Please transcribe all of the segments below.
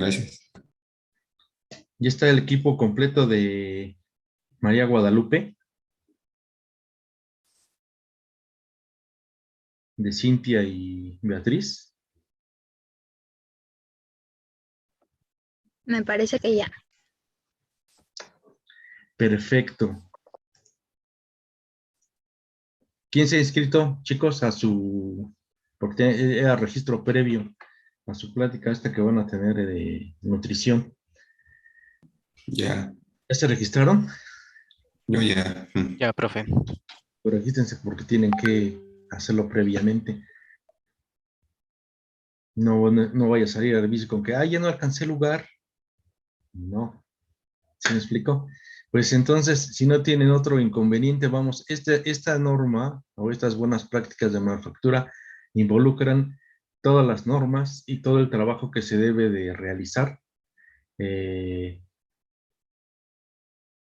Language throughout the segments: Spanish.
Gracias. Ya está el equipo completo de María Guadalupe, de Cintia y Beatriz. Me parece que ya. Perfecto. ¿Quién se ha inscrito, chicos, porque era registro previo a su plática esta que van a tener de nutrición? Ya, ¿Ya se registraron? yo ya. Ya, profe. Pero regístrense porque tienen que hacerlo previamente. No vaya a salir a revisar con que, ya no alcancé lugar. No. ¿Se me explicó? Pues entonces, si no tienen otro inconveniente, vamos, esta norma o estas buenas prácticas de manufactura involucran todas las normas y todo el trabajo que se debe de realizar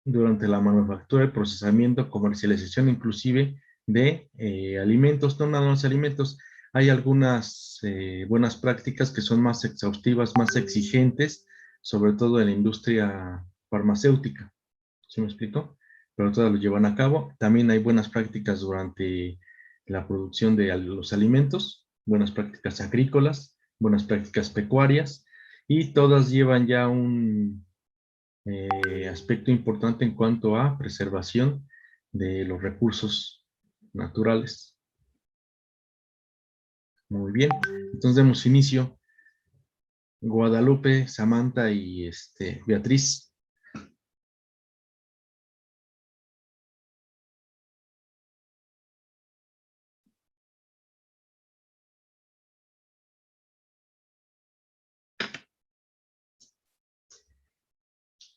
durante la manufactura, el procesamiento, comercialización inclusive de alimentos, no nada más alimentos. Hay algunas buenas prácticas que son más exhaustivas, más exigentes, sobre todo en la industria farmacéutica. ¿Sí me explico? Pero todas lo llevan a cabo. También hay buenas prácticas durante la producción de los alimentos, buenas prácticas agrícolas, buenas prácticas pecuarias, y todas llevan ya un aspecto importante en cuanto a preservación de los recursos naturales. Muy bien, entonces demos inicio. Guadalupe, Samantha y Beatriz.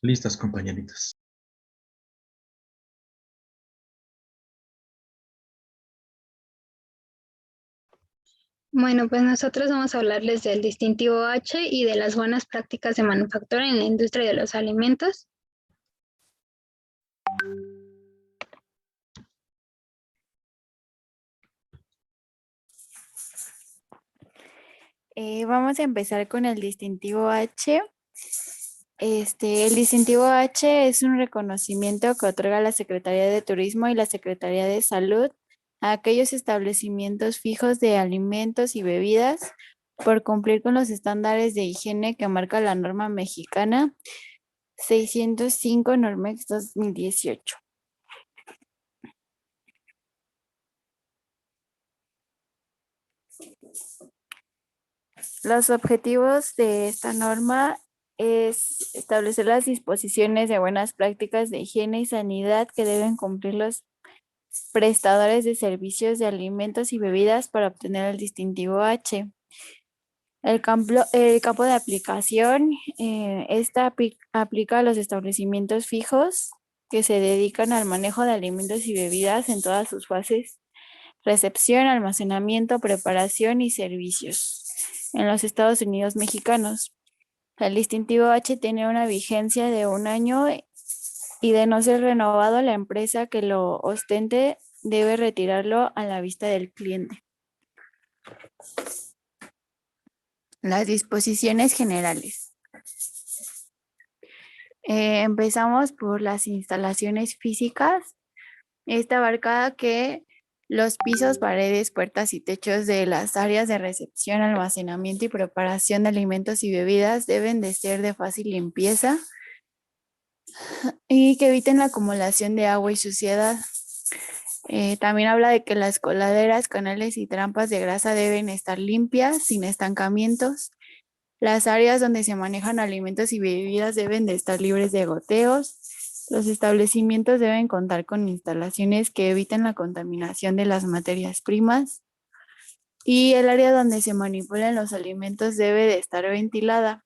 Listas, compañeritas. Bueno, pues nosotros vamos a hablarles del distintivo H y de las buenas prácticas de manufactura en la industria de los alimentos. Vamos a empezar con el distintivo H. El distintivo H es un reconocimiento que otorga la Secretaría de Turismo y la Secretaría de Salud a aquellos establecimientos fijos de alimentos y bebidas por cumplir con los estándares de higiene que marca la norma mexicana 605 Normex 2018. Los objetivos de esta norma es establecer las disposiciones de buenas prácticas de higiene y sanidad que deben cumplir los prestadores de servicios de alimentos y bebidas para obtener el distintivo H. El campo de aplicación, aplica a los establecimientos fijos que se dedican al manejo de alimentos y bebidas en todas sus fases: recepción, almacenamiento, preparación y servicios en los Estados Unidos mexicanos. El distintivo H tiene una vigencia de 1 año y, de no ser renovado, la empresa que lo ostente debe retirarlo a la vista del cliente. Las disposiciones generales. Empezamos por las instalaciones físicas. Esta abarca que los pisos, paredes, puertas y techos de las áreas de recepción, almacenamiento y preparación de alimentos y bebidas deben de ser de fácil limpieza y que eviten la acumulación de agua y suciedad. También habla de que las coladeras, canales y trampas de grasa deben estar limpias, sin estancamientos. Las áreas donde se manejan alimentos y bebidas deben de estar libres de goteos. Los establecimientos deben contar con instalaciones que eviten la contaminación de las materias primas. Y el área donde se manipulan los alimentos debe de estar ventilada.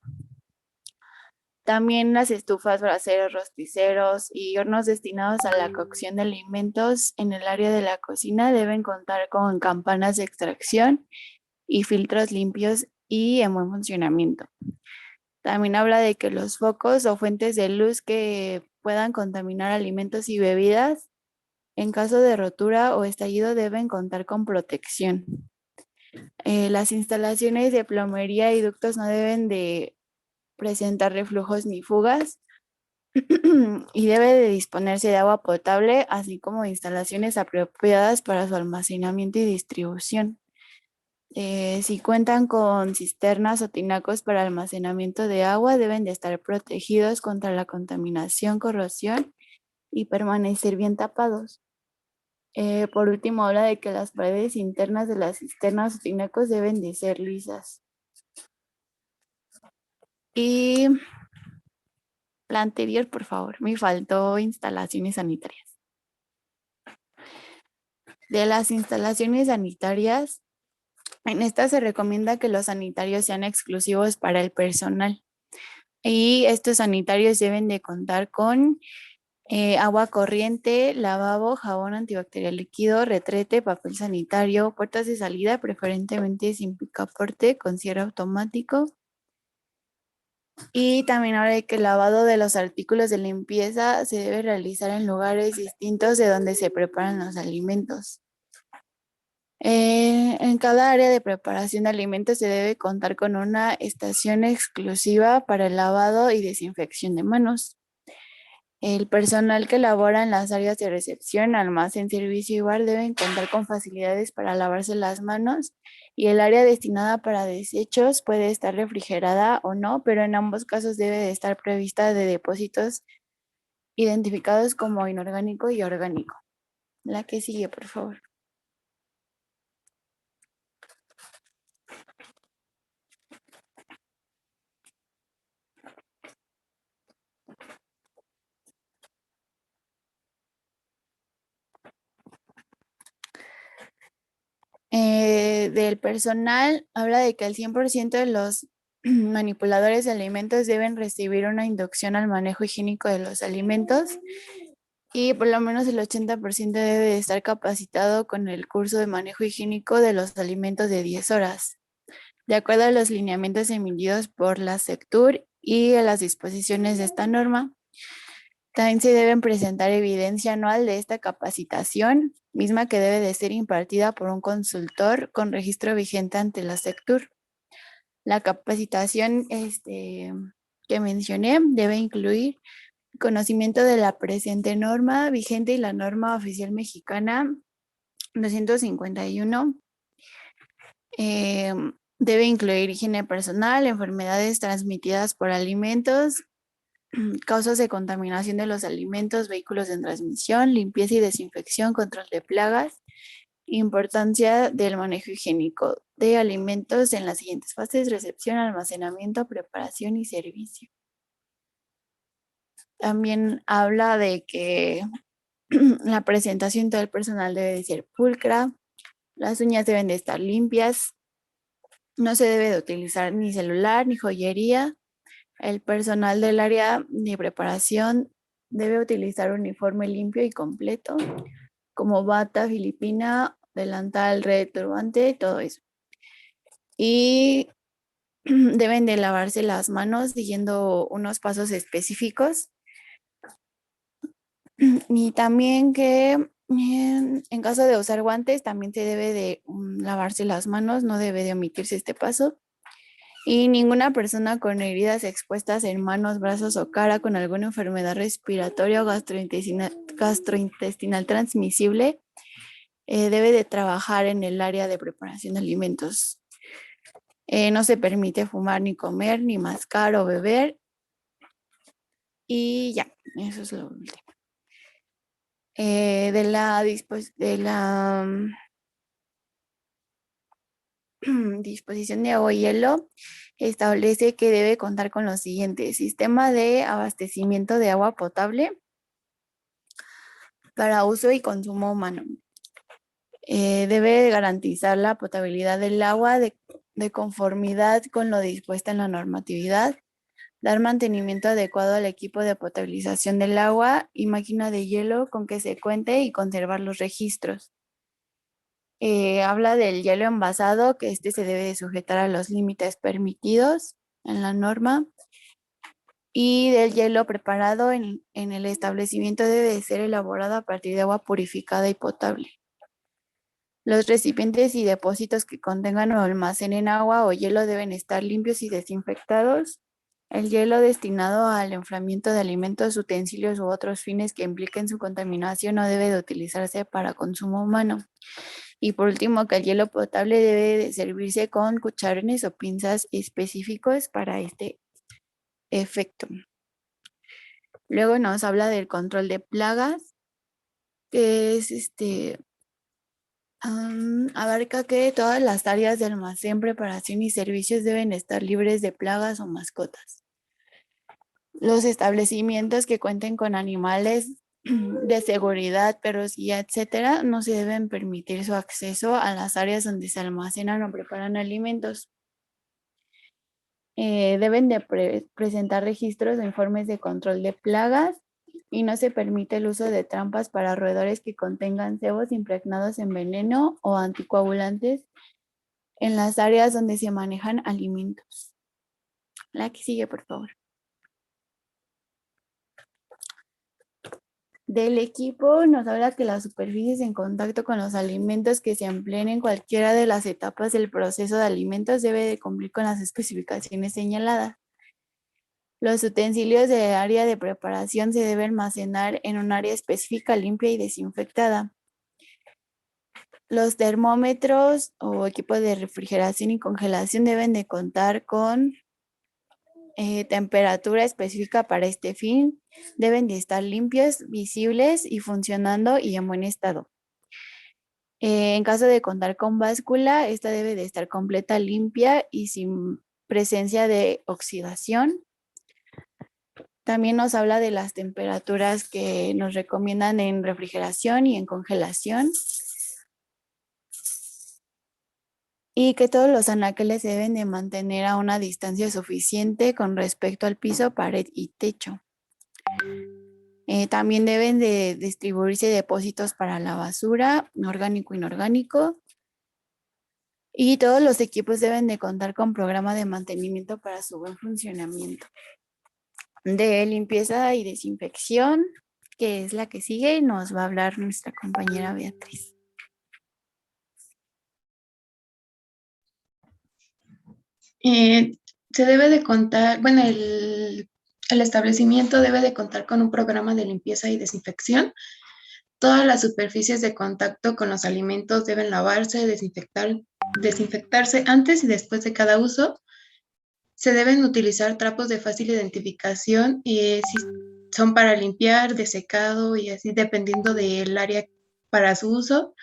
También las estufas, braseros, rosticeros y hornos destinados a la cocción de alimentos en el área de la cocina deben contar con campanas de extracción y filtros limpios y en buen funcionamiento. También habla de que los focos o fuentes de luz que puedan contaminar alimentos y bebidas, en caso de rotura o estallido, deben contar con protección. Las instalaciones de plomería y ductos no deben de presentar reflujos ni fugas y debe de disponerse de agua potable, así como de instalaciones apropiadas para su almacenamiento y distribución. Si cuentan con cisternas o tinacos para almacenamiento de agua, deben de estar protegidos contra la contaminación, corrosión y permanecer bien tapados. Por último, habla de que las paredes internas de las cisternas o tinacos deben de ser lisas. Y la anterior, por favor, me faltó instalaciones sanitarias. De las instalaciones sanitarias, en esta se recomienda que los sanitarios sean exclusivos para el personal. Y estos sanitarios deben de contar con agua corriente, lavabo, jabón antibacterial líquido, retrete, papel sanitario, puertas de salida, preferentemente sin picaporte, con cierre automático. Y también habla de que el lavado de los artículos de limpieza se debe realizar en lugares distintos de donde se preparan los alimentos. En cada área de preparación de alimentos se debe contar con una estación exclusiva para el lavado y desinfección de manos. El personal que labora en las áreas de recepción, almacén, servicio y bar deben contar con facilidades para lavarse las manos y el área destinada para desechos puede estar refrigerada o no, pero en ambos casos debe de estar prevista de depósitos identificados como inorgánico y orgánico. La que sigue, por favor. Del personal, habla de que el 100% de los manipuladores de alimentos deben recibir una inducción al manejo higiénico de los alimentos y por lo menos el 80% debe de estar capacitado con el curso de manejo higiénico de los alimentos de 10 horas, de acuerdo a los lineamientos emitidos por la Sectur y a las disposiciones de esta norma. También se deben presentar evidencia anual de esta capacitación, misma que debe de ser impartida por un consultor con registro vigente ante la Sectur. La capacitación que mencioné debe incluir conocimiento de la presente norma vigente y la norma oficial mexicana 251. Debe incluir higiene personal, enfermedades transmitidas por alimentos, causas de contaminación de los alimentos, vehículos en transmisión, limpieza y desinfección, control de plagas, importancia del manejo higiénico de alimentos en las siguientes fases: recepción, almacenamiento, preparación y servicio. También habla de que la presentación del personal debe de ser pulcra, las uñas deben de estar limpias, no se debe de utilizar ni celular ni joyería. El personal del área de preparación debe utilizar uniforme limpio y completo, como bata filipina, delantal, red, turbante, todo eso. Y deben de lavarse las manos siguiendo unos pasos específicos. Y también que en caso de usar guantes, también se debe de lavarse las manos, no debe de omitirse este paso. Y ninguna persona con heridas expuestas en manos, brazos o cara con alguna enfermedad respiratoria o gastrointestinal transmisible debe de trabajar en el área de preparación de alimentos. No se permite fumar, ni comer, ni mascar o beber. Y ya, eso es lo último. De la disposición de agua y hielo, establece que debe contar con los siguientes: sistema de abastecimiento de agua potable para uso y consumo humano. Debe garantizar la potabilidad del agua de conformidad con lo dispuesto en la normatividad, dar mantenimiento adecuado al equipo de potabilización del agua y máquina de hielo con que se cuente y conservar los registros. Habla del hielo envasado, que se debe de sujetar a los límites permitidos en la norma, y del hielo preparado en el establecimiento debe de ser elaborado a partir de agua purificada y potable. Los recipientes y depósitos que contengan o almacenen agua o hielo deben estar limpios y desinfectados. El hielo destinado al enfriamiento de alimentos, utensilios u otros fines que impliquen su contaminación no debe de utilizarse para consumo humano. Y por último, que el hielo potable debe de servirse con cucharones o pinzas específicos para este efecto. Luego nos habla del control de plagas, que es abarca que todas las áreas de almacén, preparación y servicios deben estar libres de plagas o mascotas. Los establecimientos que cuenten con animales de seguridad, perros, guía, etcétera, no se deben permitir su acceso a las áreas donde se almacenan o preparan alimentos. Deben de presentar registros o informes de control de plagas y no se permite el uso de trampas para roedores que contengan cebos impregnados en veneno o anticoagulantes en las áreas donde se manejan alimentos. La que sigue, por favor. Del equipo nos habla que las superficies en contacto con los alimentos que se empleen en cualquiera de las etapas del proceso de alimentos debe de cumplir con las especificaciones señaladas. Los utensilios de área de preparación se deben almacenar en un área específica, limpia y desinfectada. Los termómetros o equipos de refrigeración y congelación deben de contar con temperatura específica para este fin. Deben de estar limpios, visibles y funcionando y en buen estado. En caso de contar con báscula, esta debe de estar completa, limpia y sin presencia de oxidación. También nos habla de las temperaturas que nos recomiendan en refrigeración y en congelación. Y que todos los anaqueles se deben de mantener a una distancia suficiente con respecto al piso, pared y techo. También deben de distribuirse depósitos para la basura, orgánico e inorgánico. Y todos los equipos deben de contar con programa de mantenimiento para su buen funcionamiento. De limpieza y desinfección, que es la que sigue, nos va a hablar nuestra compañera Beatriz. Se debe de contar, bueno, el establecimiento debe de contar con un programa de limpieza y desinfección. Todas las superficies de contacto con los alimentos deben lavarse, desinfectarse antes y después de cada uso. Se deben utilizar trapos de fácil identificación si son para limpiar, de secado y así dependiendo del área para su uso.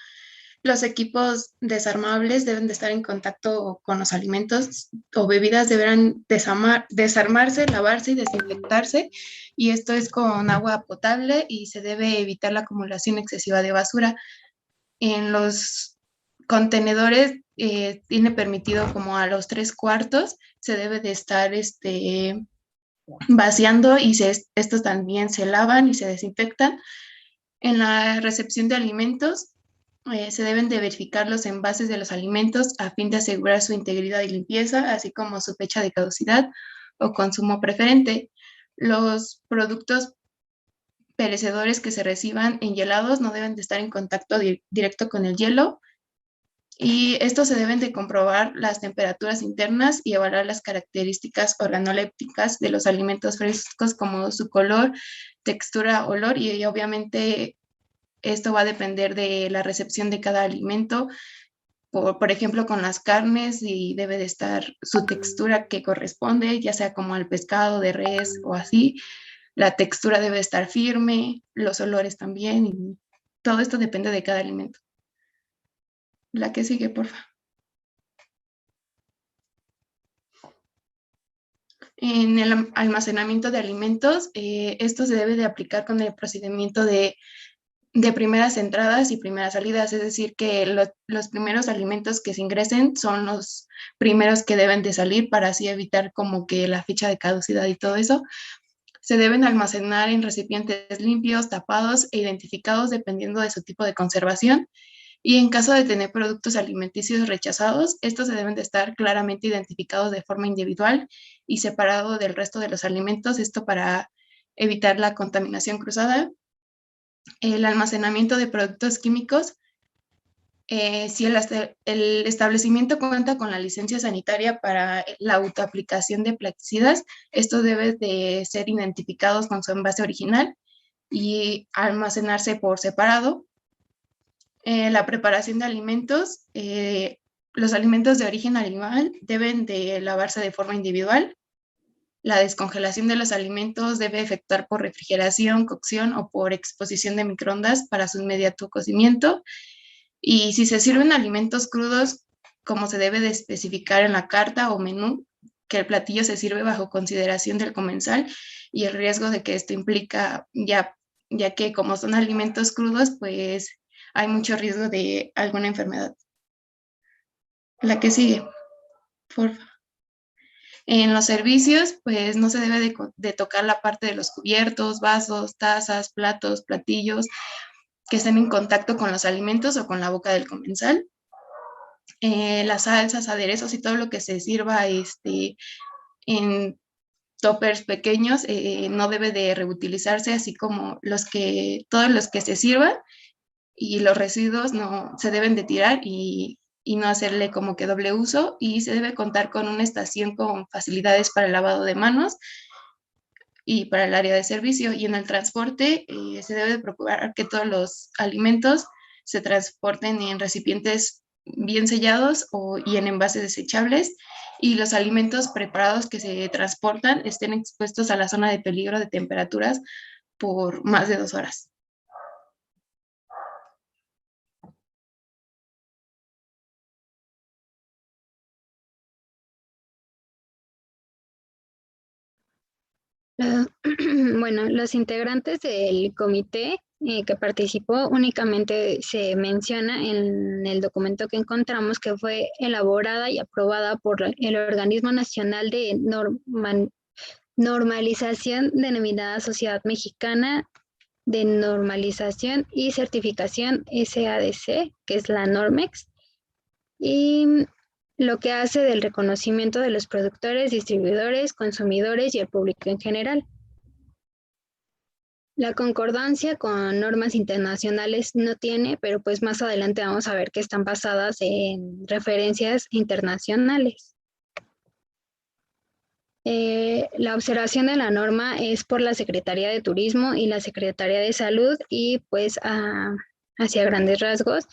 Los equipos desarmables deben de estar en contacto con los alimentos o bebidas, deberán desarmarse, lavarse y desinfectarse, y esto es con agua potable y se debe evitar la acumulación excesiva de basura. En los contenedores tiene permitido como a los 3/4, se debe de estar vaciando y estos también se lavan y se desinfectan. En la recepción de alimentos, se deben de verificar los envases de los alimentos a fin de asegurar su integridad y limpieza, así como su fecha de caducidad o consumo preferente. Los productos perecedores que se reciban enhielados no deben de estar en contacto directo con el hielo, y estos se deben de comprobar las temperaturas internas y evaluar las características organolépticas de los alimentos frescos, como su color, textura, olor, y obviamente esto va a depender de la recepción de cada alimento. Por ejemplo, con las carnes, y debe de estar su textura que corresponde, ya sea como al pescado de res o así. La textura debe estar firme, los olores también, y todo esto depende de cada alimento. La que sigue, por favor. En el almacenamiento de alimentos, esto se debe de aplicar con el procedimiento de primeras entradas y primeras salidas, es decir, que los primeros alimentos que se ingresen son los primeros que deben de salir, para así evitar como que la fecha de caducidad y todo eso. Se deben almacenar en recipientes limpios, tapados e identificados dependiendo de su tipo de conservación. Y en caso de tener productos alimenticios rechazados, estos se deben de estar claramente identificados de forma individual y separado del resto de los alimentos, esto para evitar la contaminación cruzada. El almacenamiento de productos químicos Si el establecimiento cuenta con la licencia sanitaria para la autoaplicación de plaguicidas, estos deben de ser identificados con su envase original y almacenarse por separado. La preparación de alimentos, los alimentos de origen animal deben de lavarse de forma individual. La descongelación de los alimentos debe efectuar por refrigeración, cocción o por exposición de microondas para su inmediato cocimiento. Y si se sirven alimentos crudos, como se debe de especificar en la carta o menú, que el platillo se sirve bajo consideración del comensal y el riesgo de que esto implica, ya que como son alimentos crudos, pues hay mucho riesgo de alguna enfermedad. La que sigue, por favor. En los servicios, pues no se debe de tocar la parte de los cubiertos, vasos, tazas, platos, platillos que estén en contacto con los alimentos o con la boca del comensal. Las salsas, aderezos y todo lo que se sirva en toppers pequeños no debe de reutilizarse, así como todos los que se sirvan, y los residuos no se deben de tirar y no hacerle como que doble uso, y se debe contar con una estación con facilidades para el lavado de manos y para el área de servicio. Y en el transporte se debe de procurar que todos los alimentos se transporten en recipientes bien sellados y en envases desechables, y los alimentos preparados que se transportan estén expuestos a la zona de peligro de temperaturas por más de 2 horas. Bueno, los integrantes del comité que participó únicamente se menciona en el documento que encontramos que fue elaborada y aprobada por el Organismo Nacional de Normalización denominada Sociedad Mexicana de Normalización y Certificación SADC, que es la Normex, y lo que hace del reconocimiento de los productores, distribuidores, consumidores y el público en general. La concordancia con normas internacionales no tiene, pero pues más adelante vamos a ver que están basadas en referencias internacionales. La observación de la norma es por la Secretaría de Turismo y la Secretaría de Salud, y pues hacia grandes rasgos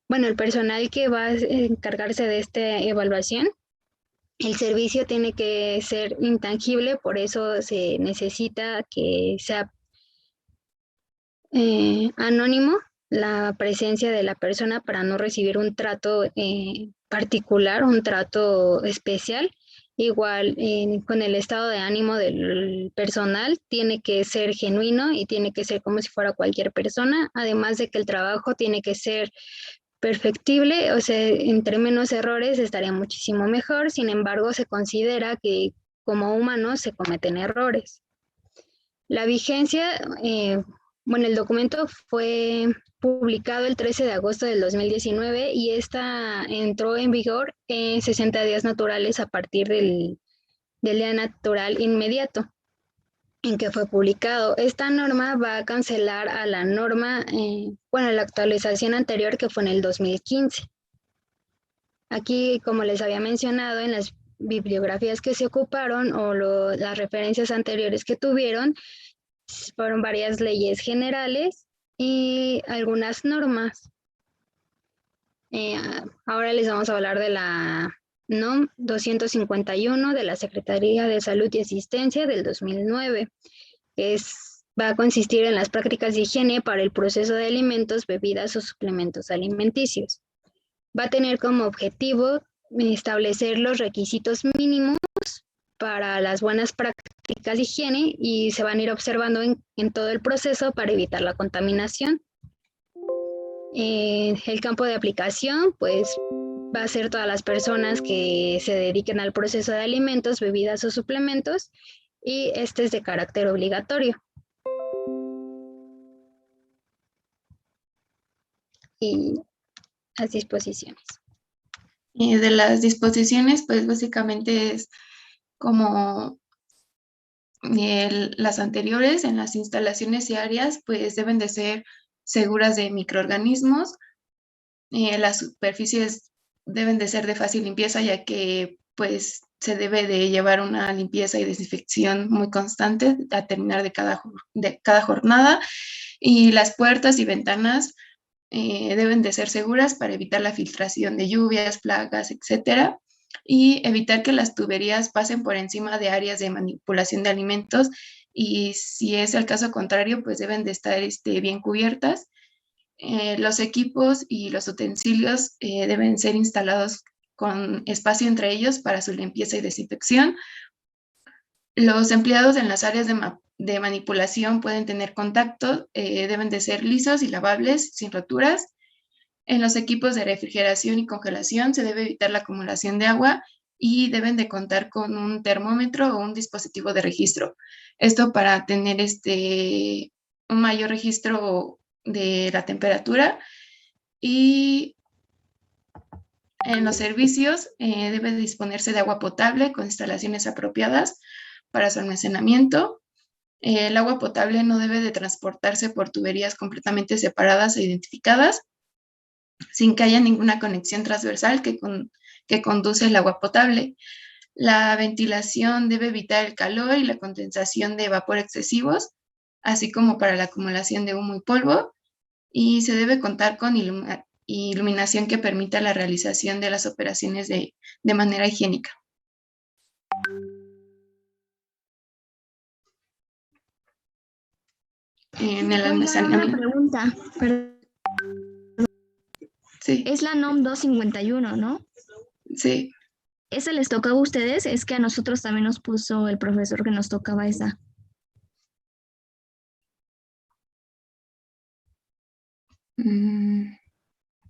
bueno, el personal que va a encargarse de esta evaluación, el servicio tiene que ser intangible, por eso se necesita que sea anónimo la presencia de la persona para no recibir un trato particular, un trato especial. Igual con el estado de ánimo del personal tiene que ser genuino y tiene que ser como si fuera cualquier persona, además de que el trabajo tiene que ser perfectible, o sea, entre menos errores estaría muchísimo mejor. Sin embargo, se considera que como humanos se cometen errores. La vigencia, bueno, el documento fue publicado el 13 de agosto del 2019 y esta entró en vigor en 60 días naturales a partir del día natural inmediato en que fue publicado. Esta norma va a cancelar a la norma, bueno, la actualización anterior que fue en el 2015. Aquí, como les había mencionado, en las bibliografías que se ocuparon o las referencias anteriores que tuvieron, fueron varias leyes generales y algunas normas. Ahora les vamos a hablar de la NOM 251 de la Secretaría de Salud y Asistencia del 2009, que va a consistir en las prácticas de higiene para el proceso de alimentos, bebidas o suplementos alimenticios. Va a tener como objetivo establecer los requisitos mínimos para las buenas prácticas de higiene y se van a ir observando en todo el proceso para evitar la contaminación. El campo de aplicación, pues, va a ser todas las personas que se dediquen al proceso de alimentos, bebidas o suplementos, y este es de carácter obligatorio. Y las disposiciones. De las disposiciones, pues básicamente es como las anteriores. En las instalaciones y áreas, pues deben de ser seguras de microorganismos. Las superficies deben de ser de fácil limpieza, ya que pues se debe de llevar una limpieza y desinfección muy constante a terminar de cada jornada. Y las puertas y ventanas deben de ser seguras para evitar la filtración de lluvias, plagas, etcétera, y evitar que las tuberías pasen por encima de áreas de manipulación de alimentos, y si es el caso contrario, pues deben de estar bien cubiertas. Los equipos y los utensilios deben ser instalados con espacio entre ellos para su limpieza y desinfección. Los empleados en las áreas de manipulación pueden tener contacto, deben de ser lisos y lavables, sin roturas. En los equipos de refrigeración y congelación se debe evitar la acumulación de agua y deben de contar con un termómetro o un dispositivo de registro. Esto para tener un mayor registro de la temperatura. Y en los servicios debe disponerse de agua potable con instalaciones apropiadas para su almacenamiento. El agua potable no debe de transportarse por tuberías completamente separadas e identificadas, sin que haya ninguna conexión transversal que conduce el agua potable. La ventilación debe evitar el calor y la condensación de vapor excesivos, así como para la acumulación de humo y polvo, y se debe contar con iluminación que permita la realización de las operaciones de manera higiénica. En el Oiga, una almacenamiento. pregunta. Sí, Es la NOM 251, ¿no? sí. ¿Esa les tocaba a ustedes? Es que a nosotros también nos puso el profesor que nos tocaba esa.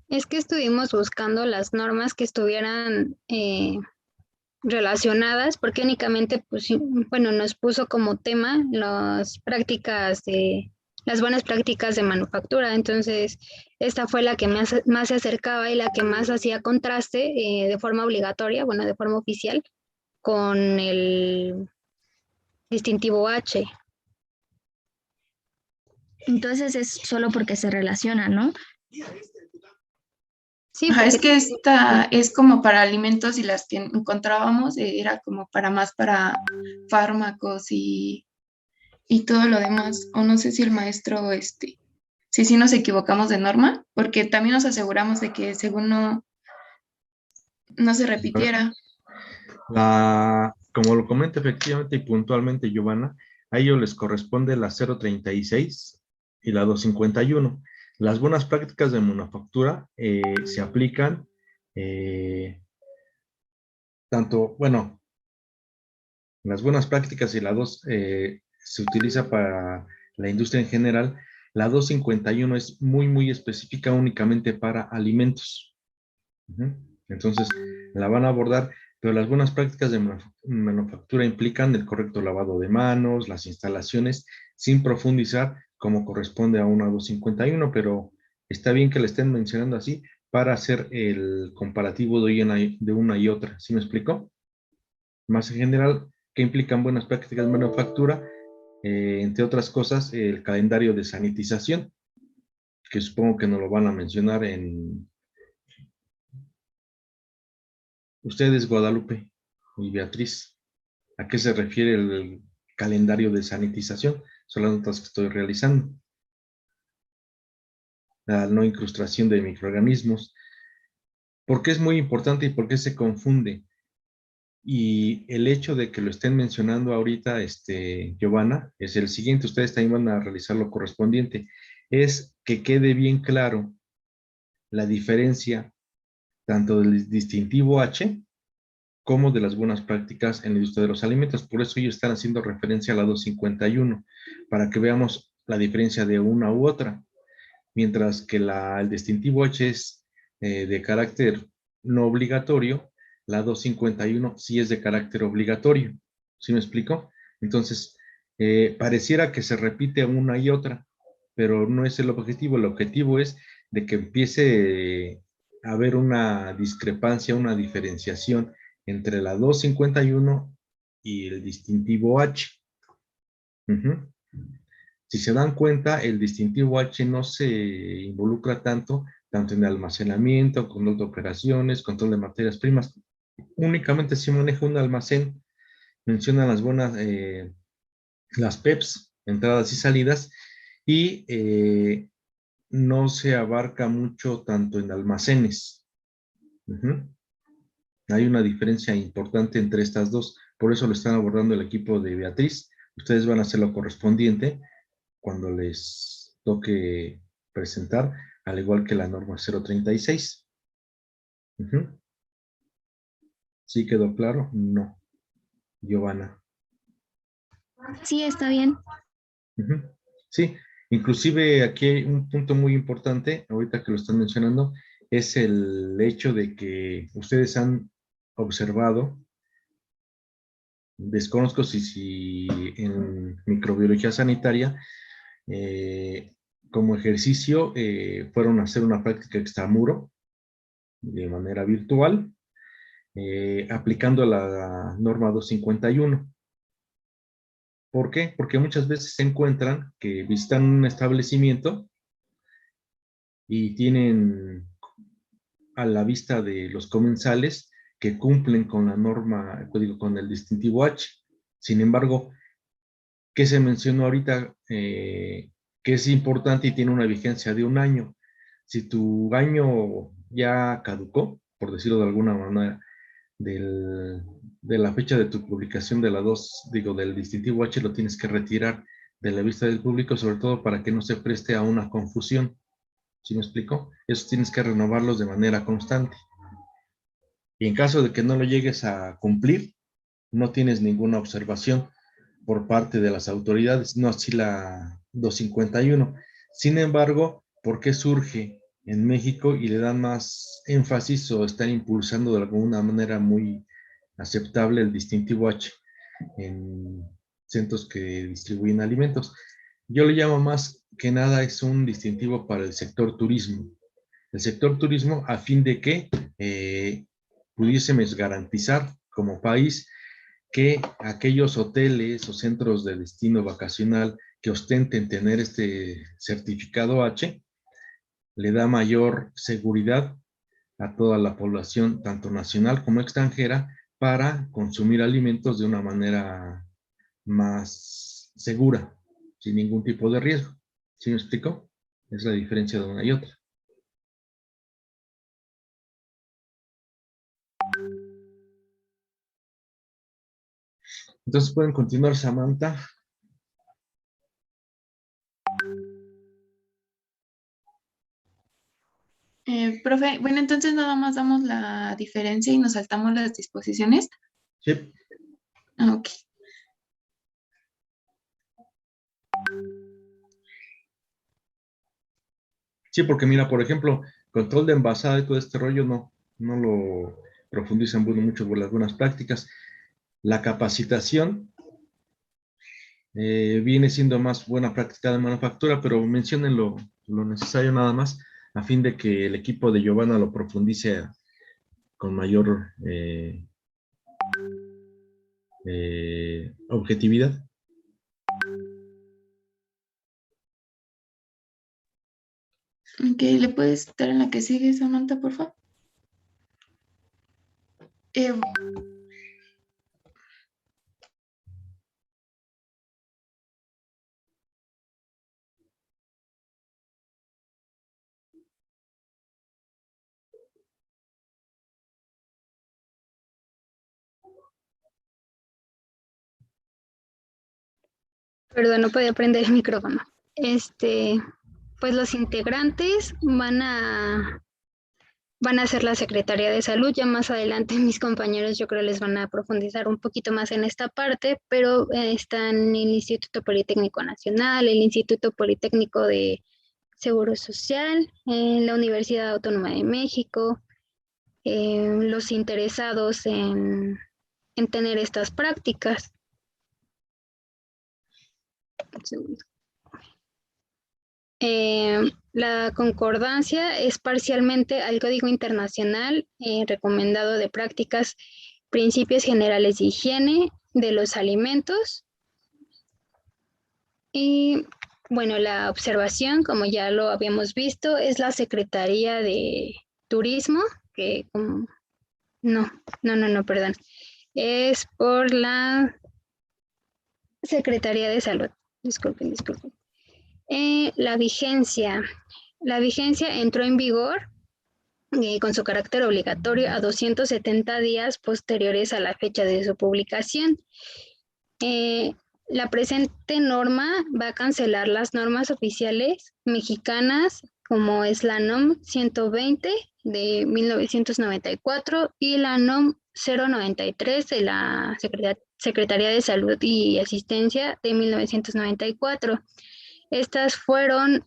Es que estuvimos buscando las normas que estuvieran relacionadas, porque únicamente, pues, bueno, nos puso como tema las buenas prácticas de manufactura. Entonces, esta fue la que más se acercaba y la que más hacía contraste de forma obligatoria, bueno, de forma oficial, con el distintivo H. Entonces es solo porque se relaciona, ¿no? Sí, Ajá, es porque que esta es como para alimentos y las que encontrábamos era como más para fármacos y todo lo demás. O no sé si el maestro, sí nos equivocamos de norma, porque también nos aseguramos de que según no se repitiera. Como lo comenta efectivamente y puntualmente Giovanna, a ellos les corresponde la 036 y la 251. Las buenas prácticas de manufactura se aplican tanto, bueno, las buenas prácticas y la 2 se utiliza para la industria en general. La 251 es muy específica únicamente para alimentos. Entonces, la van a abordar, pero las buenas prácticas de manufactura implican el correcto lavado de manos, las instalaciones, sin profundizar como corresponde a una 251, pero está bien que le estén mencionando así para hacer el comparativo de una y otra. ¿Sí me explico? Más en general, ¿qué implican buenas prácticas de manufactura? Entre otras cosas, el calendario de sanitización, que supongo que nos lo van a mencionar en ustedes, Guadalupe y Beatriz. ¿A qué se refiere el calendario de sanitización? Son las notas que estoy realizando. La no incrustación de microorganismos. ¿Por qué es muy importante y por qué se confunde? Y el hecho de que lo estén mencionando ahorita, Giovanna, es el siguiente. Ustedes también van a realizar lo correspondiente. Es que quede bien claro la diferencia tanto del distintivo H como de las buenas prácticas en la industria de los alimentos. Por eso ellos están haciendo referencia a la 251, para que veamos la diferencia de una u otra. Mientras que el distintivo H es de carácter no obligatorio, la 251 sí es de carácter obligatorio. ¿Sí me explico? Entonces, pareciera que se repite una y otra, pero no es el objetivo. El objetivo es de que empiece a haber una discrepancia, una diferenciación entre la 251 y el distintivo H. Si se dan cuenta, el distintivo H no se involucra tanto en almacenamiento, control de operaciones, control de materias primas. Únicamente si maneja un almacén, menciona las buenas, las PEPs, entradas y salidas, y no se abarca mucho tanto en almacenes. Hay una diferencia importante entre estas dos, por eso lo están abordando el equipo de Beatriz. Ustedes van a hacer lo correspondiente cuando les toque presentar, al igual que la norma 036. ¿Sí quedó claro? No. Giovanna. Sí, está bien. Sí, inclusive aquí hay un punto muy importante, ahorita que lo están mencionando, es el hecho de que ustedes han observado, desconozco si en microbiología sanitaria, como ejercicio, fueron a hacer una práctica extramuro de manera virtual, aplicando la norma 251. ¿Por qué? Porque muchas veces se encuentran que visitan un establecimiento y tienen a la vista de los comensales que cumplen con la norma, con el distintivo H. Sin embargo, ¿qué se mencionó ahorita? Que es importante y tiene una vigencia de 1 año. Si tu año ya caducó, por decirlo de alguna manera, de la fecha de tu publicación de la 2, del distintivo H, lo tienes que retirar de la vista del público, sobre todo para que no se preste a una confusión. ¿Sí me explico? Eso tienes que renovarlos de manera constante. Y en caso de que no lo llegues a cumplir, no tienes ninguna observación por parte de las autoridades, no así la 251. Sin embargo, ¿por qué surge en México y le dan más énfasis o están impulsando de alguna manera muy aceptable el distintivo H en centros que distribuyen alimentos? Yo le llamo más que nada es un distintivo para el sector turismo. El sector turismo a fin de que pudiésemos garantizar como país que aquellos hoteles o centros de destino vacacional que ostenten tener este certificado H, le da mayor seguridad a toda la población, tanto nacional como extranjera, para consumir alimentos de una manera más segura, sin ningún tipo de riesgo. ¿Sí me explico? Es la diferencia de una y otra. Entonces pueden continuar, Samantha. Profe, bueno, entonces nada más damos la diferencia y nos saltamos las disposiciones. Sí. Ok. Sí, porque mira, por ejemplo, control de envasada y todo este rollo no lo profundizan mucho por las buenas prácticas. La capacitación viene siendo más buena práctica de manufactura, pero mencionen lo necesario nada más a fin de que el equipo de Giovanna lo profundice con mayor objetividad. Ok, ¿le puedes estar en la que sigue, Samantha, por favor? Perdón, no podía prender el micrófono. Pues los integrantes van a ser la Secretaría de Salud. Ya más adelante mis compañeros yo creo les van a profundizar un poquito más en esta parte, pero están el Instituto Politécnico Nacional, el Instituto Politécnico de Seguro Social, la Universidad Autónoma de México, los interesados en tener estas prácticas. Un segundo. La concordancia es parcialmente al Código Internacional recomendado de prácticas, principios generales de higiene de los alimentos. Y Bueno, la observación, como ya lo habíamos visto, es la Secretaría de Turismo, que perdón. Es por la Secretaría de Salud. Disculpen. La vigencia entró en vigor con su carácter obligatorio a 270 días posteriores a la fecha de su publicación. La presente norma va a cancelar las normas oficiales mexicanas, como es la NOM 120 de 1994 y la NOM 093 de la Secretaría de Salud y Asistencia de 1994. Estas fueron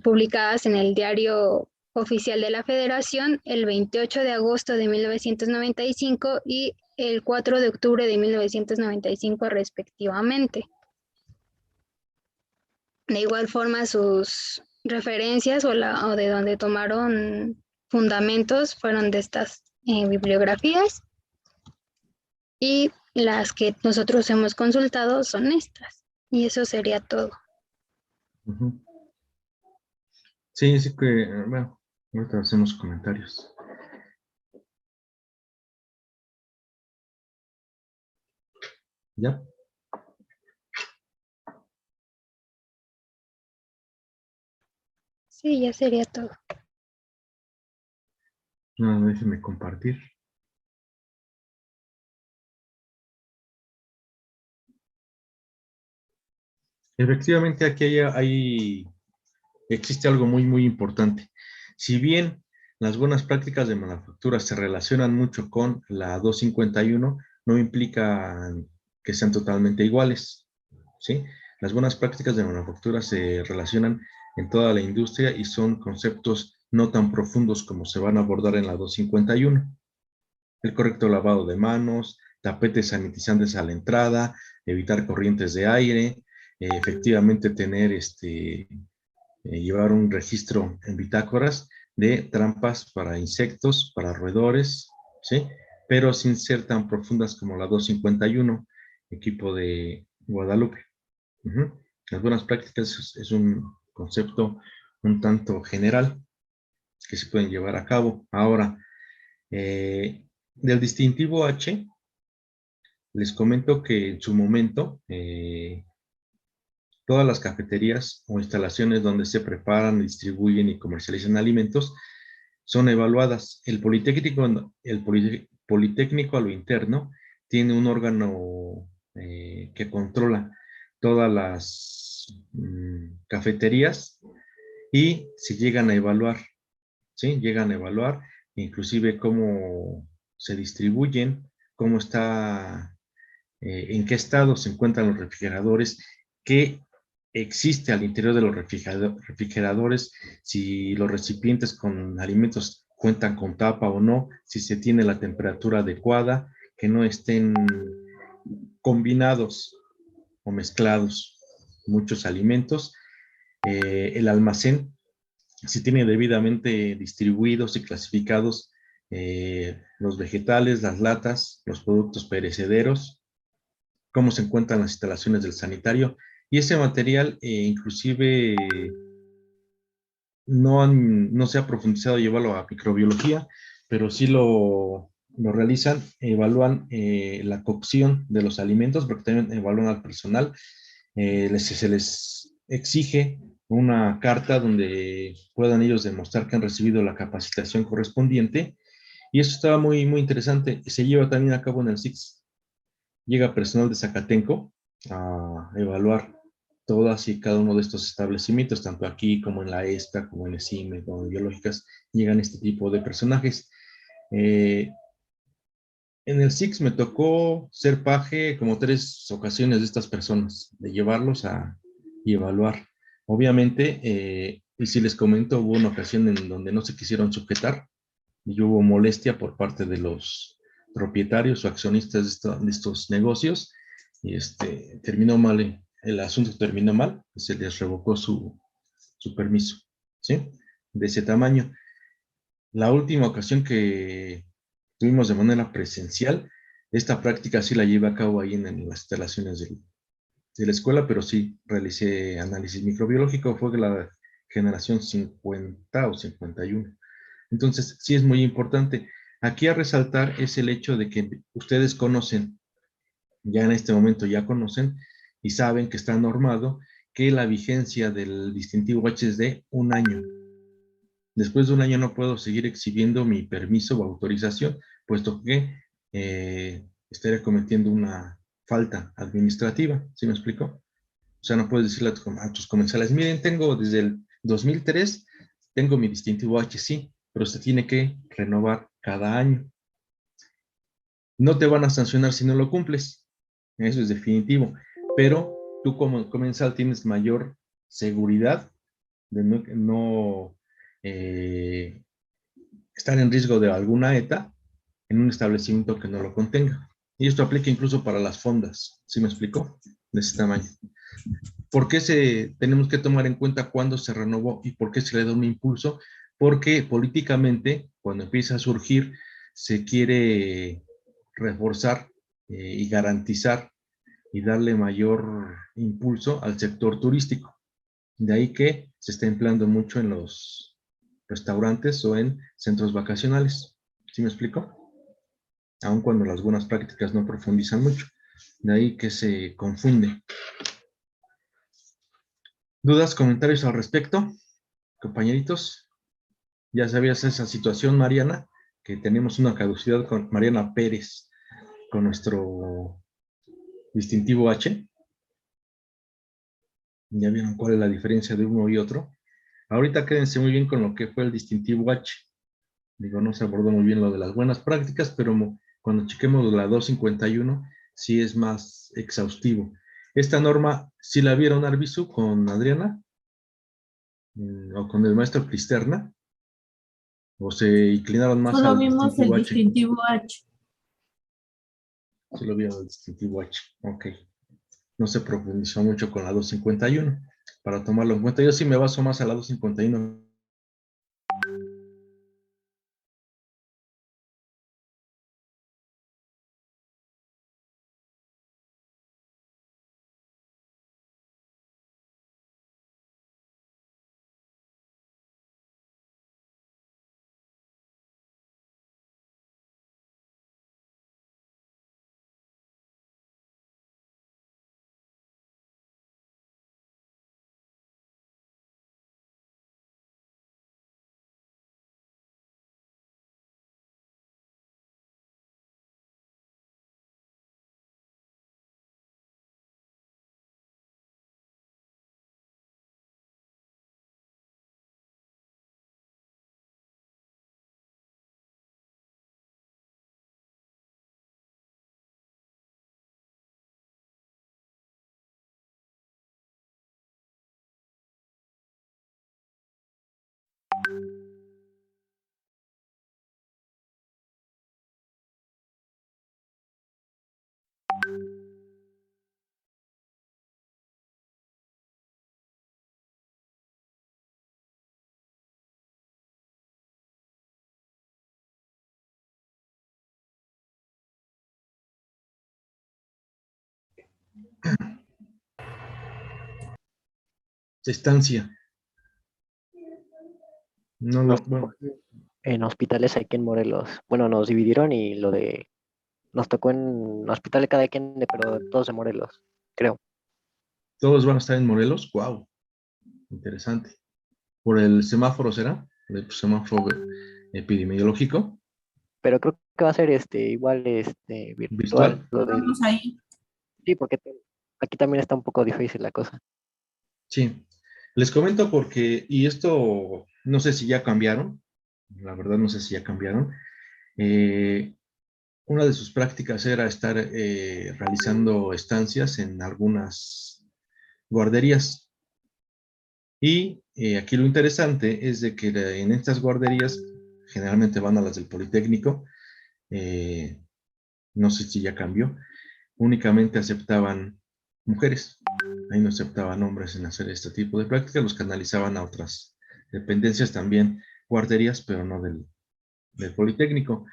publicadas en el Diario Oficial de la Federación el 28 de agosto de 1995 y el 4 de octubre de 1995 respectivamente. De igual forma, sus referencias o de donde tomaron fundamentos fueron de estas bibliografías, y las que nosotros hemos consultado son estas. Y eso sería todo. Ujú. Sí, sí que, bueno, ahorita hacemos comentarios. ¿Ya? Sí, ya sería todo. No, déjenme compartir. Efectivamente, aquí existe algo muy importante. Si bien las buenas prácticas de manufactura se relacionan mucho con la 251, no implica que sean totalmente iguales, ¿sí? Las buenas prácticas de manufactura se relacionan en toda la industria y son conceptos no tan profundos como se van a abordar en la 251. El correcto lavado de manos, tapetes sanitizantes a la entrada, evitar corrientes de aire, efectivamente llevar un registro en bitácoras de trampas para insectos, para roedores, ¿sí? Pero sin ser tan profundas como la 251, equipo de Guadalupe. Ujú. Las buenas prácticas es un concepto un tanto general que se pueden llevar a cabo. Ahora, del distintivo H, les comento que en su momento, todas las cafeterías o instalaciones donde se preparan, distribuyen y comercializan alimentos son evaluadas. El Politécnico a lo interno tiene un órgano que controla todas las cafeterías y se llegan a evaluar, ¿sí? Llegan a evaluar inclusive cómo se distribuyen, cómo está, en qué estado se encuentran los refrigeradores, qué existe al interior de los refrigeradores, si los recipientes con alimentos cuentan con tapa o no, si se tiene la temperatura adecuada, que no estén combinados o mezclados muchos alimentos. El almacén, si tiene debidamente distribuidos y clasificados los vegetales, las latas, los productos perecederos, cómo se encuentran las instalaciones del sanitario, y ese material inclusive no se ha profundizado llevarlo a microbiología, pero sí lo realizan, evalúan la cocción de los alimentos, porque también evalúan al personal, se les exige una carta donde puedan ellos demostrar que han recibido la capacitación correspondiente, y eso estaba muy interesante. Se lleva también a cabo en el SIX. Llega personal de Zacatenco a evaluar todas y cada uno de estos establecimientos, tanto aquí como en la ESPA, como en el CIME, como en biológicas, llegan este tipo de personajes. En el SIX me tocó ser paje como 3 ocasiones de estas personas, de llevarlos a y evaluar. Obviamente, y si les comento, hubo una ocasión en donde no se quisieron sujetar y hubo molestia por parte de los propietarios o accionistas de estos negocios, y terminó mal, el asunto terminó mal, se les revocó su permiso, ¿sí? De ese tamaño. La última ocasión que tuvimos de manera presencial, esta práctica sí la lleva a cabo ahí en las instalaciones de la escuela, pero sí realicé análisis microbiológico, fue de la generación 50 o 51. Entonces, sí es muy importante. Aquí a resaltar es el hecho de que ustedes conocen, ya en este momento ya conocen y saben que está normado que la vigencia del distintivo H es de 1 año. Después de 1 año no puedo seguir exhibiendo mi permiso o autorización, puesto que estaría cometiendo una falta administrativa. ¿Sí me explico? O sea, no puedes decirle a tus comensales, miren, tengo desde el 2003, tengo mi distintivo H, sí, pero se tiene que renovar cada año. No te van a sancionar si no lo cumples, eso es definitivo, pero tú como comensal tienes mayor seguridad de no estar en riesgo de alguna ETA en un establecimiento que no lo contenga. Y esto aplica incluso para las fondas, ¿sí me explico? De ese tamaño. ¿Por qué tenemos que tomar en cuenta cuándo se renovó y por qué se le da un impulso? Porque políticamente, cuando empieza a surgir, se quiere reforzar y garantizar y darle mayor impulso al sector turístico. De ahí que se está empleando mucho en los restaurantes o en centros vacacionales. ¿Sí me explico? Aun cuando las buenas prácticas no profundizan mucho. De ahí que se confunde. ¿Dudas, comentarios al respecto, compañeritos? Ya sabías esa situación, Mariana, que tenemos una caducidad con Mariana Pérez, con nuestro distintivo H. ¿Ya vieron cuál es la diferencia de uno y otro? Ahorita quédense muy bien con lo que fue el distintivo H. Digo, no se abordó muy bien lo de las buenas prácticas, pero cuando chequemos la 251, sí es más exhaustivo. Esta norma, ¿sí la vieron, Arbizu, con Adriana? ¿O con el maestro Cristerna? ¿O se inclinaron más Solo al vimos el distintivo H? distintivo H. Solo vieron el distintivo H, ok. No se profundizó mucho con la 251. Para tomarlo en cuenta, yo sí me baso más a la 251. Estancia. No lo, Nos tocó en hospitales aquí en Morelos. Bueno, nos dividieron y nos tocó en hospital de cada quien, pero todos de Morelos, creo. todos van a estar en Morelos. Wow, interesante. ¿Por el semáforo será? El semáforo epidemiológico Pero creo que va a ser igual virtual. virtual. Vamos ahí. Sí, porque aquí también está un poco difícil la cosa. Sí. Les comento porque, y esto no sé si ya cambiaron, la verdad no sé si ya cambiaron. Una de sus prácticas era estar realizando estancias en algunas guarderías. Y aquí lo interesante es de que en estas guarderías, generalmente van a las del Politécnico, no sé si ya cambió, únicamente aceptaban mujeres. Ahí no aceptaban hombres en hacer este tipo de prácticas, los canalizaban a otras dependencias también, guarderías, pero no del Politécnico.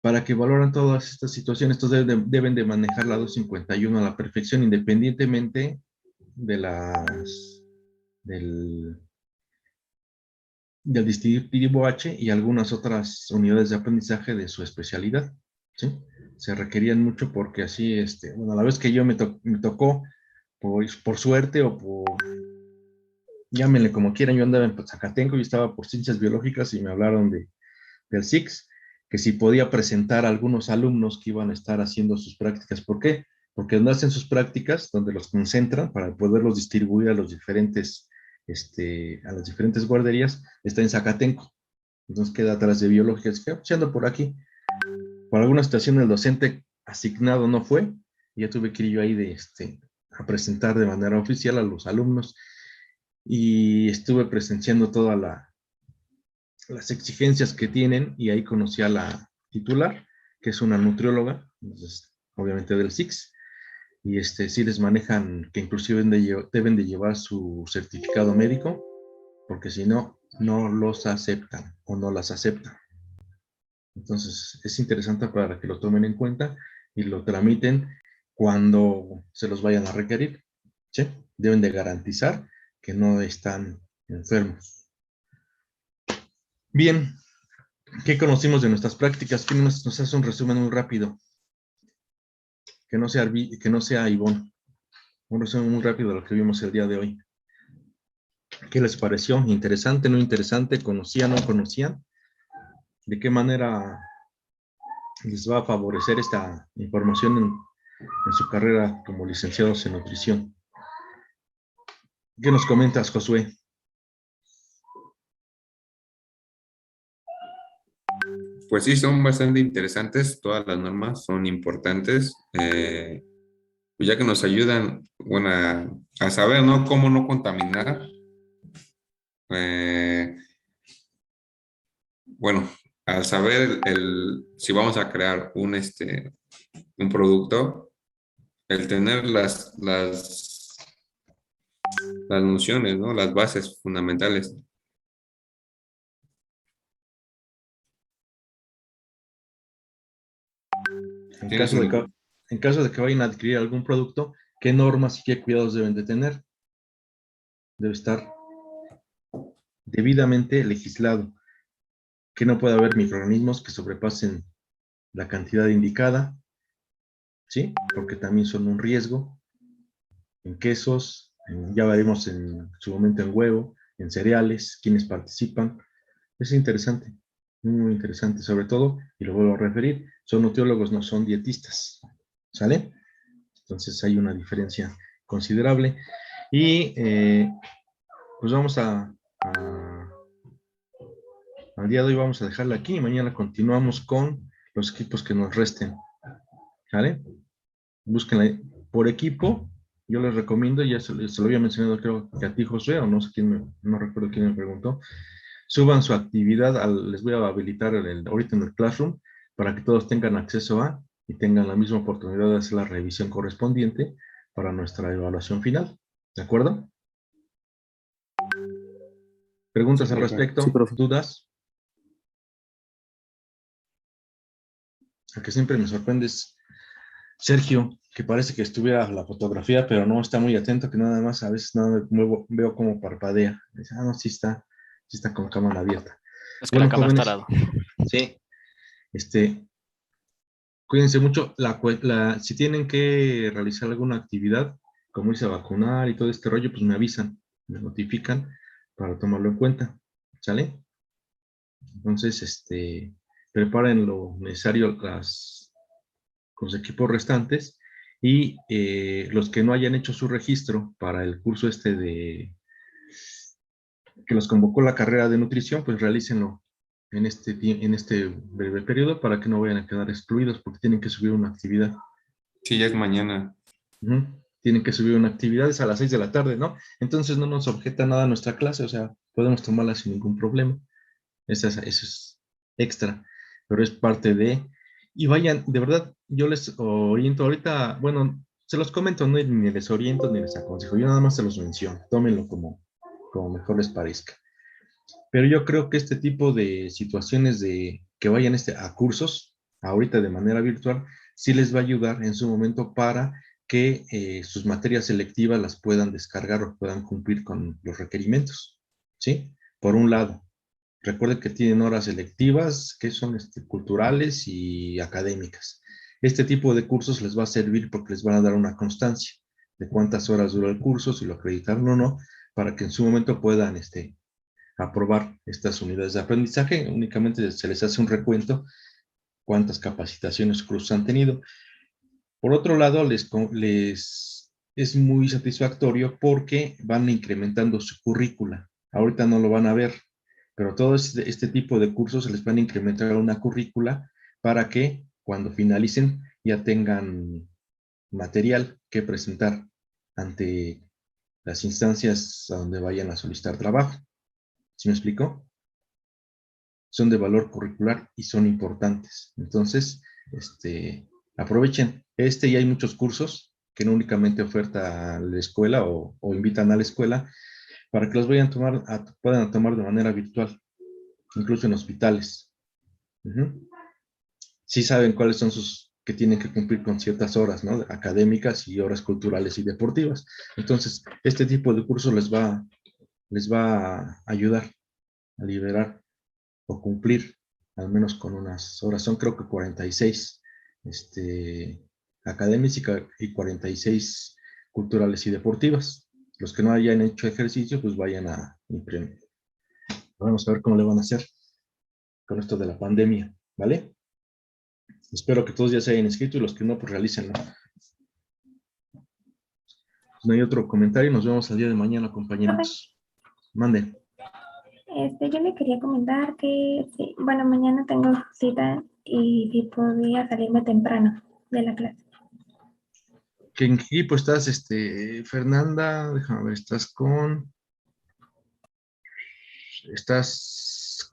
Para que valoran todas estas situaciones, estos deben de manejar la 251 a la perfección, independientemente de del distintivo H y algunas otras unidades de aprendizaje de su especialidad, ¿sí? Se requerían mucho porque así, bueno, a la vez que yo me tocó, por suerte o por, llámenle como quieran, yo andaba en Zacatenco y estaba por ciencias biológicas y me hablaron del SIX, que si podía presentar a algunos alumnos que iban a estar haciendo sus prácticas. ¿Por qué? Porque donde hacen sus prácticas, donde los concentran para poderlos distribuir a los diferentes, a las diferentes guarderías, está en Zacatenco. Entonces queda atrás de biología. Es que ando por aquí. Por alguna situación el docente asignado no fue, y ya tuve que ir yo ahí a presentar de manera oficial a los alumnos, y estuve presenciando todas las exigencias que tienen, y ahí conocí a la titular, que es una nutrióloga, entonces, obviamente del SIX, y sí les manejan que inclusive deben de llevar su certificado médico, porque si no, no los aceptan o no las aceptan. Entonces, es interesante para que lo tomen en cuenta y lo tramiten cuando se los vayan a requerir, ¿sí? Deben de garantizar que no están enfermos. Bien, ¿qué conocimos de nuestras prácticas? ¿Quién nos hace un resumen muy rápido? Que no sea Ivonne. Un resumen muy rápido de lo que vimos el día de hoy. ¿Qué les pareció? ¿Interesante, no interesante? ¿Conocían, no conocían? ¿De qué manera les va a favorecer esta información en su carrera como licenciados en nutrición? ¿Qué nos comentas, Josué? Pues sí, son bastante interesantes, todas las normas son importantes, pues ya que nos ayudan, bueno, a saber, ¿no? Cómo no contaminar. Bueno, al saber si vamos a crear un producto, el tener las nociones, ¿no? Las bases fundamentales. En caso de que vayan a adquirir algún producto, ¿qué normas y qué cuidados deben de tener? Debe estar debidamente legislado, que no puede haber microorganismos que sobrepasen la cantidad indicada, ¿sí? Porque también son un riesgo. En quesos, ya veremos en su momento en huevo, en cereales, quienes participan. Es interesante, muy interesante, sobre todo, y lo vuelvo a referir, son nutriólogos, no son dietistas, ¿sale? Entonces hay una diferencia considerable. Y pues vamos al día de hoy vamos a dejarla aquí y mañana continuamos con los equipos que nos resten, ¿vale? Búsquenla por equipo. Yo les recomiendo, ya se lo había mencionado creo que a ti, José, o no sé quién, no recuerdo quién me preguntó, suban su actividad, les voy a habilitar ahorita en el Classroom para que todos tengan acceso a y tengan la misma oportunidad de hacer la revisión correspondiente para nuestra evaluación final. ¿De acuerdo? ¿Preguntas al respecto? Sí, profe. ¿Dudas? A que siempre me sorprendes, Sergio, que parece que estuviera la fotografía, pero no está muy atento, que nada más a veces nada veo como parpadea. Dice, no, sí está con cámara abierta. Es que la cámara está al lado. Sí, cuídense mucho. Si tienen que realizar alguna actividad, como irse a vacunar y todo este rollo, pues me avisan, me notifican para tomarlo en cuenta. ¿Sale? Entonces, preparen lo necesario los equipos restantes y los que no hayan hecho su registro para el curso que los convocó la carrera de nutrición, pues realícenlo en este breve periodo para que no vayan a quedar excluidos porque tienen que subir una actividad. Sí, ya es mañana. Tienen que subir una actividad, es a las 6 de la tarde, ¿no? Entonces no nos objeta nada nuestra clase, o sea, podemos tomarla sin ningún problema. Eso es extra, pero es parte de... Y vayan, de verdad, yo les oriento ahorita, bueno, se los comento, no, ni les oriento ni les aconsejo, yo nada más se los menciono, tómenlo como mejor les parezca. Pero yo creo que este tipo de situaciones de que vayan a cursos ahorita de manera virtual, sí les va a ayudar en su momento para que sus materias selectivas las puedan descargar o puedan cumplir con los requerimientos, ¿sí? Por un lado, recuerden que tienen horas selectivas que son culturales y académicas. Este tipo de cursos les va a servir porque les van a dar una constancia de cuántas horas dura el curso, si lo acreditaron o no, para que en su momento puedan aprobar estas unidades de aprendizaje. Únicamente se les hace un recuento cuántas capacitaciones cursos han tenido. Por otro lado, les es muy satisfactorio porque van incrementando su currícula. Ahorita no lo van a ver, pero todo este tipo de cursos se les van a incrementar una currícula para que cuando finalicen ya tengan material que presentar ante las instancias a donde vayan a solicitar trabajo. ¿Sí me explico? Son de valor curricular y son importantes. Entonces, aprovechen. Y hay muchos cursos que no únicamente oferta la escuela o invitan a la escuela para que los puedan tomar de manera virtual, incluso en hospitales. Sí saben cuáles son que tienen que cumplir con ciertas horas, ¿no? Académicas y horas culturales y deportivas. Entonces, este tipo de cursos les va a ayudar a liberar o cumplir al menos con unas horas. Son creo que 46 académicas y 46 culturales y deportivas. Los que no hayan hecho ejercicio, pues vayan a imprimir. Vamos a ver cómo le van a hacer con esto de la pandemia, ¿vale? Espero que todos ya se hayan inscrito y los que no, pues realícenlo. No hay otro comentario. Nos vemos el día de mañana, compañeros. Mande. Yo le quería comentar que, sí, bueno, mañana tengo cita y si podía salirme temprano de la clase. ¿En qué equipo estás, Fernanda? Déjame ver, estás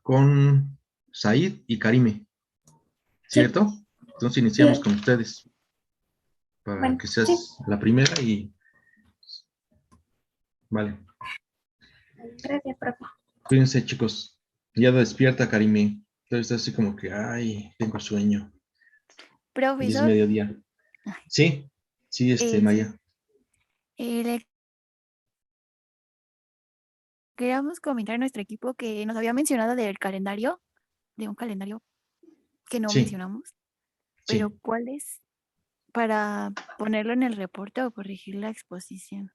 con Said y Karime, ¿cierto? Sí. Entonces iniciamos con ustedes para que seas la primera y... Vale. Gracias, profe. Cuídense, chicos. Ya despierta, Karime. Entonces así como que, ay, tengo sueño. Profesor. Y es mediodía. Sí, Maya. Le queríamos comentar a nuestro equipo que nos había mencionado de un calendario que no mencionamos. Pero ¿cuál es? Para ponerlo en el reporte o corregir la exposición.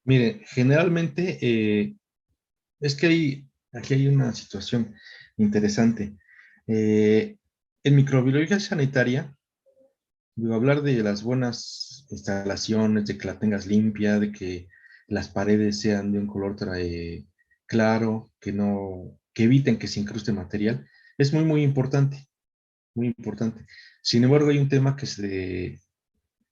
Mire, generalmente es que aquí hay una situación interesante. En microbiología sanitaria, voy a hablar de las buenas instalaciones, de que la tengas limpia, de que las paredes sean de un color claro, que eviten que se incruste material. Es muy, muy importante, muy importante. Sin embargo, hay un tema que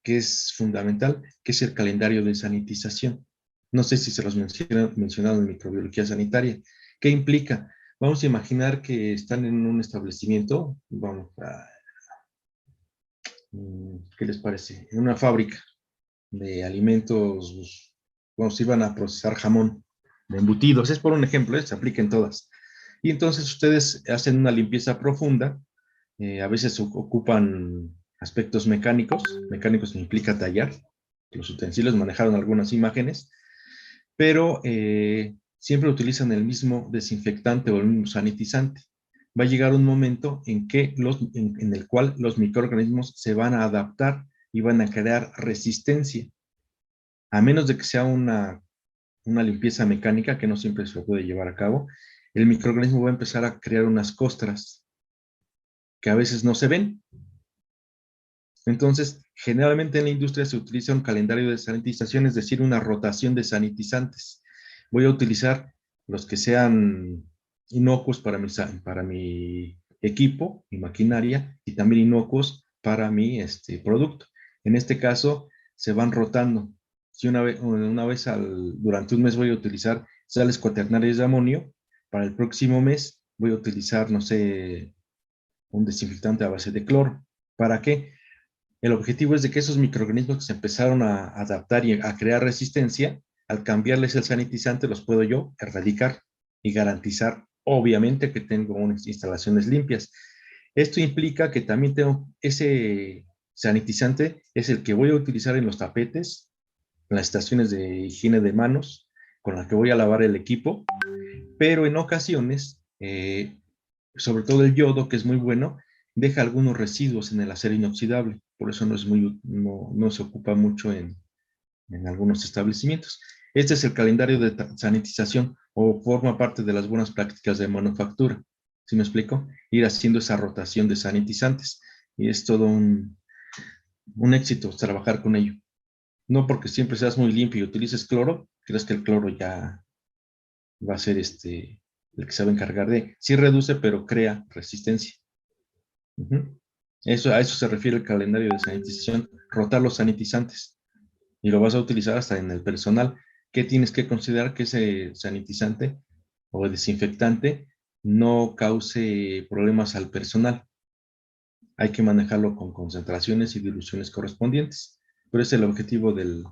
es fundamental, que es el calendario de sanitización. No sé si se los mencionado en microbiología sanitaria. ¿Qué implica? Vamos a imaginar que están en un establecimiento, ¿qué les parece? En una fábrica de alimentos, se iban a procesar jamón, de embutidos, es por un ejemplo, se aplica en todas. Y entonces ustedes hacen una limpieza profunda, a veces ocupan aspectos mecánicos implica tallar, los utensilios, manejaron algunas imágenes, pero siempre utilizan el mismo desinfectante o el mismo sanitizante. Va a llegar un momento en el cual los microorganismos se van a adaptar y van a crear resistencia, a menos de que sea una limpieza mecánica, que no siempre se puede llevar a cabo. El microorganismo va a empezar a crear unas costras que a veces no se ven. Entonces, generalmente en la industria se utiliza un calendario de sanitización, es decir, una rotación de sanitizantes. Voy a utilizar los que sean inocuos para mi equipo y maquinaria, y también inocuos para mi producto. En este caso, se van rotando. Si una vez durante un mes voy a utilizar sales cuaternarias de amonio, para el próximo mes voy a utilizar, no sé, un desinfectante a base de cloro. ¿Para qué? El objetivo es de que esos microorganismos que se empezaron a adaptar y a crear resistencia, al cambiarles el sanitizante, los puedo yo erradicar y garantizar, obviamente, que tengo unas instalaciones limpias. Esto implica que también tengo ese sanitizante, es el que voy a utilizar en los tapetes, en las estaciones de higiene de manos, con la que voy a lavar el equipo, pero en ocasiones, sobre todo el yodo, que es muy bueno, deja algunos residuos en el acero inoxidable, por eso no se ocupa mucho en algunos establecimientos. Este es el calendario de sanitización o forma parte de las buenas prácticas de manufactura. ¿Sí me explico? Ir haciendo esa rotación de sanitizantes. Y es todo un éxito trabajar con ello. No porque siempre seas muy limpio y utilices cloro, crees que el cloro ya va a ser el que se va a encargar de. Sí reduce, pero crea resistencia. A eso se refiere el calendario de sanitización, rotar los sanitizantes. Y lo vas a utilizar hasta en el personal. ¿Qué tienes que considerar? Que ese sanitizante o desinfectante no cause problemas al personal. Hay que manejarlo con concentraciones y diluciones correspondientes. Pero ese es el objetivo del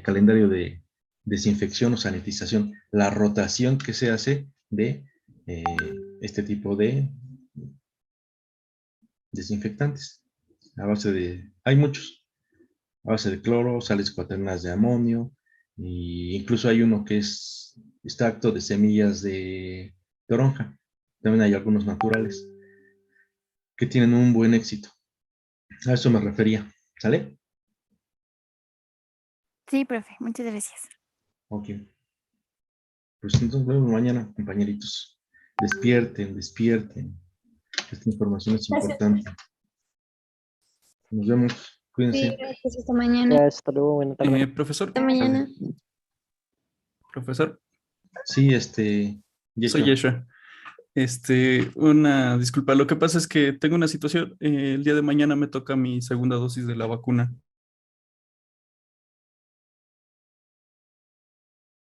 calendario de desinfección o sanitización, la rotación que se hace de este tipo de desinfectantes. Hay muchos, a base de cloro, sales cuaternas de amonio, e incluso hay uno que es extracto de semillas de toronja. También hay algunos naturales que tienen un buen éxito. A eso me refería. ¿Sale? Sí, profe, muchas gracias. Ok. Pues entonces nos vemos mañana, compañeritos. Despierten. Esta información es importante. Nos vemos. Sí, Cuídense. gracias, hasta mañana. Ya, hasta luego, buena tarde. Profesor, Hasta mañana. profesor, Sí, soy Yeshua. Yeshua. Una disculpa, lo que pasa es que tengo una situación, el día de mañana me toca mi segunda dosis de la vacuna.